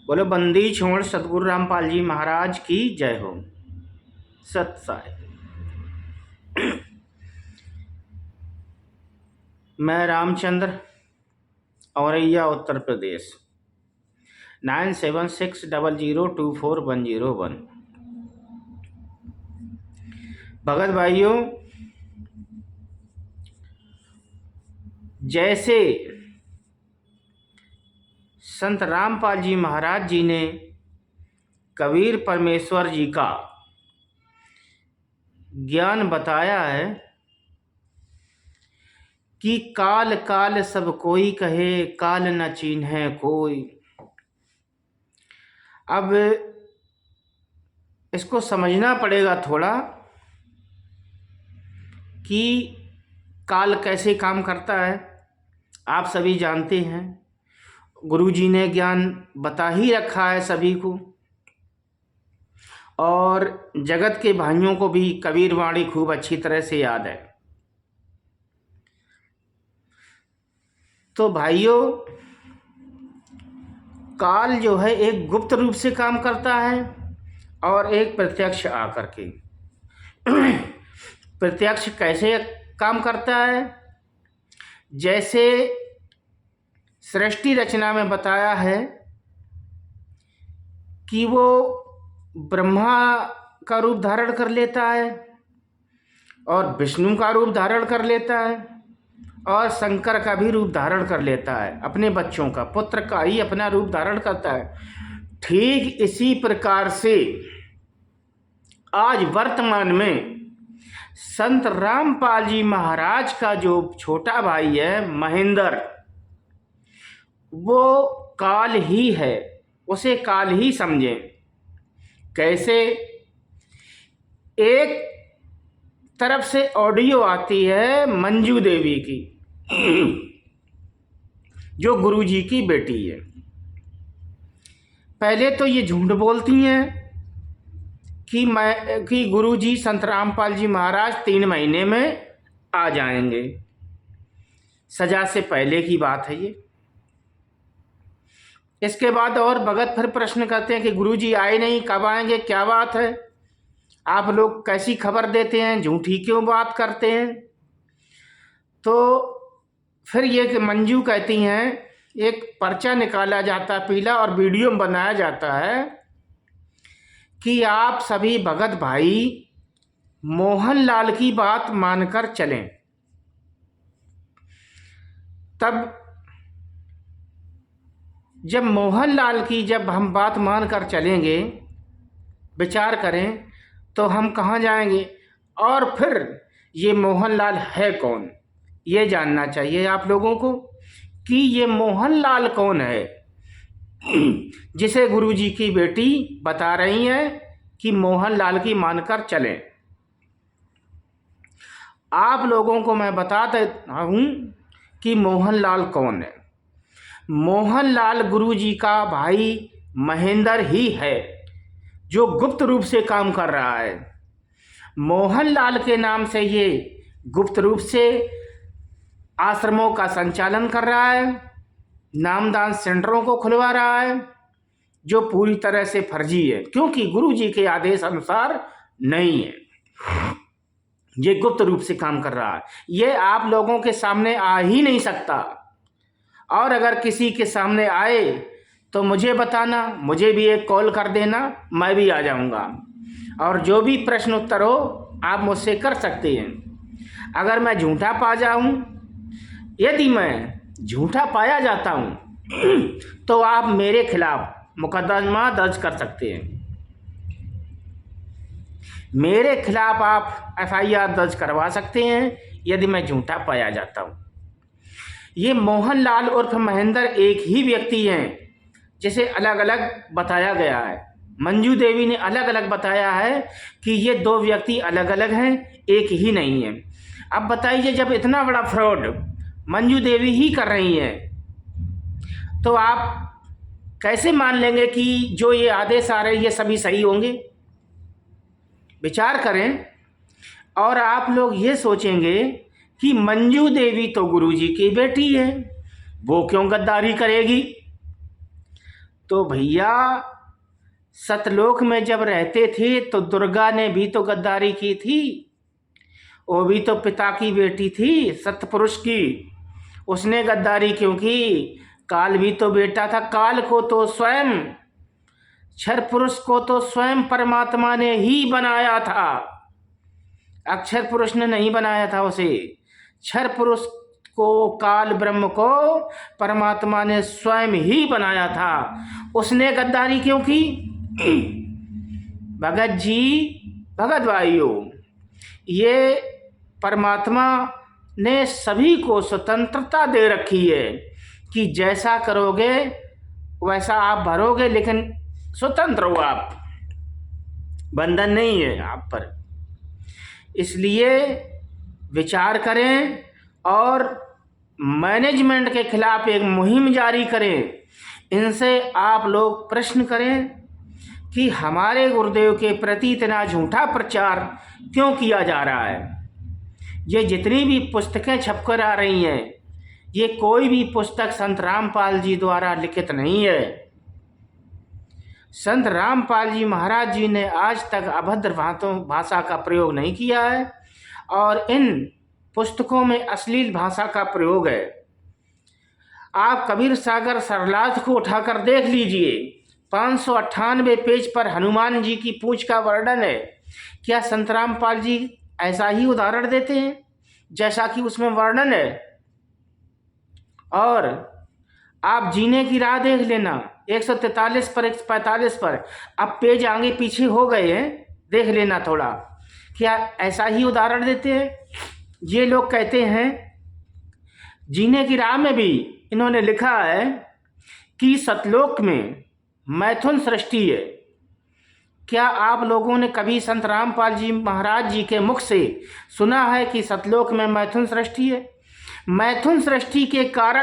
बोलो बंदी छोड़ सतगुरु रामपाल जी महाराज की जय हो। सत साई। मैं रामचंद्र, औरैया उत्तर प्रदेश 9760024101। भगत भाइयों, जैसे संत रामपाल जी महाराज जी ने कबीर परमेश्वर जी का ज्ञान बताया है कि काल काल सब कोई कहे, काल न चीन्हे कोई। अब इसको समझना पड़ेगा थोड़ा कि काल कैसे काम करता है। आप सभी जानते हैं, गुरुजी ने ज्ञान बता ही रखा है सभी को, और जगत के भाइयों को भी कबीर वाणी खूब अच्छी तरह से याद है। तो भाइयों, काल जो है एक गुप्त रूप से काम करता है और एक प्रत्यक्ष आकर के। प्रत्यक्ष कैसे काम करता है? जैसे सृष्टि रचना में बताया है कि वो ब्रह्मा का रूप धारण कर लेता है और विष्णु का रूप धारण कर लेता है और शंकर का भी रूप धारण कर लेता है। अपने बच्चों का, पुत्र का ही अपना रूप धारण करता है। ठीक इसी प्रकार से आज वर्तमान में संत रामपाल जी महाराज का जो छोटा भाई है महेंद्र, वो काल ही है, उसे काल ही समझें। कैसे? एक तरफ से ऑडियो आती है मंजू देवी की, जो गुरुजी की बेटी है। पहले तो ये झूठ बोलती हैं कि गुरुजी संत रामपाल जी महाराज 3 महीने में आ जाएंगे। सजा से पहले की बात है ये। इसके बाद और भगत फिर प्रश्न करते हैं कि गुरुजी आए नहीं, कब आएंगे, क्या बात है, आप लोग कैसी खबर देते हैं, झूठी क्यों बात करते हैं? तो फिर ये कि मंजू कहती हैं, एक पर्चा निकाला जाता है पीला और वीडियो बनाया जाता है कि आप सभी भगत भाई मोहनलाल की बात मानकर चलें। तब जब मोहनलाल की जब हम बात मानकर चलेंगे, विचार करें, तो हम कहाँ जाएंगे? और फिर ये मोहनलाल है कौन, ये जानना चाहिए आप लोगों को कि ये मोहनलाल कौन है जिसे गुरुजी की बेटी बता रही है कि मोहनलाल की मानकर चलें। आप लोगों को मैं बता देता हूँ कि मोहनलाल कौन है। मोहनलाल गुरुजी का भाई महेंद्र ही है, जो गुप्त रूप से काम कर रहा है। मोहनलाल के नाम से ये गुप्त रूप से आश्रमों का संचालन कर रहा है, नामदान सेंटरों को खुलवा रहा है, जो पूरी तरह से फर्जी है, क्योंकि गुरुजी के आदेश अनुसार नहीं है। ये गुप्त रूप से काम कर रहा है। ये आप लोगों के सामने आ ही नहीं सकता, और अगर किसी के सामने आए तो मुझे बताना, मुझे भी एक कॉल कर देना, मैं भी आ जाऊंगा, और जो भी प्रश्न उत्तर हो आप मुझसे कर सकते हैं। अगर मैं झूठा पा जाऊं, यदि मैं झूठा पाया जाता हूं तो आप मेरे खिलाफ मुकदमा दर्ज कर सकते हैं। मेरे खिलाफ आप FIR दर्ज करवा सकते हैं यदि मैं झूठा पाया जाता हूं। ये मोहनलाल उर्फ महेंद्र एक ही व्यक्ति हैं, जिसे अलग अलग बताया गया है। मंजू देवी ने अलग अलग बताया है कि ये 2 व्यक्ति अलग अलग हैं, एक ही नहीं है। अब बताइए, जब इतना बड़ा फ्रॉड मंजू देवी ही कर रही हैं, तो आप कैसे मान लेंगे कि जो ये आदेश आ रहे हैं ये सभी सही होंगे? विचार करें, और आप लोग ये सोचेंगे कि मंजू देवी तो गुरुजी की बेटी है, वो क्यों गद्दारी करेगी? तो भैया सतलोक में जब रहते थे तो दुर्गा ने भी तो गद्दारी की थी। वो भी तो पिता की बेटी थी, सतपुरुष की। उसने गद्दारी क्यों की? काल भी तो बेटा था। काल को तो स्वयं, क्षर पुरुष को तो स्वयं परमात्मा ने ही बनाया था। अक्षर पुरुष ने नहीं बनाया था उसे। क्षर पुरुष को, काल ब्रह्म को परमात्मा ने स्वयं ही बनाया था। उसने गद्दारी क्यों की? भगत जी, भगत भाइयों, ये परमात्मा ने सभी को स्वतंत्रता दे रखी है कि जैसा करोगे वैसा आप भरोगे, लेकिन स्वतंत्र हो आप, बंधन नहीं है आप पर। इसलिए विचार करें और मैनेजमेंट के खिलाफ एक मुहिम जारी करें। इनसे आप लोग प्रश्न करें कि हमारे गुरुदेव के प्रति इतना झूठा प्रचार क्यों किया जा रहा है। ये जितनी भी पुस्तकें छपकर आ रही हैं, ये कोई भी पुस्तक संत रामपाल जी द्वारा लिखित नहीं है। संत रामपाल जी महाराज जी ने आज तक अभद्र भाषा का प्रयोग नहीं किया है और इन पुस्तकों में अश्लील भाषा का प्रयोग है। आप कबीर सागर सरलाथ को उठाकर देख लीजिए, 598 पेज पर हनुमान जी की पूंछ का वर्णन है। क्या संत रामपाल जी ऐसा ही उदाहरण देते हैं जैसा कि उसमें वर्णन है? और आप जीने की राह देख लेना, 143 पर 145 पर, अब पेज आगे पीछे हो गए हैं, देख लेना थोड़ा। क्या ऐसा ही उदाहरण देते हैं? ये लोग कहते हैं, जीने की राह में भी इन्होंने लिखा है कि सतलोक में मैथुन सृष्टि है। क्या आप लोगों ने कभी संत रामपाल जी महाराज जी के मुख से सुना है कि सतलोक में मैथुन सृष्टि है? मैथुन सृष्टि के कारण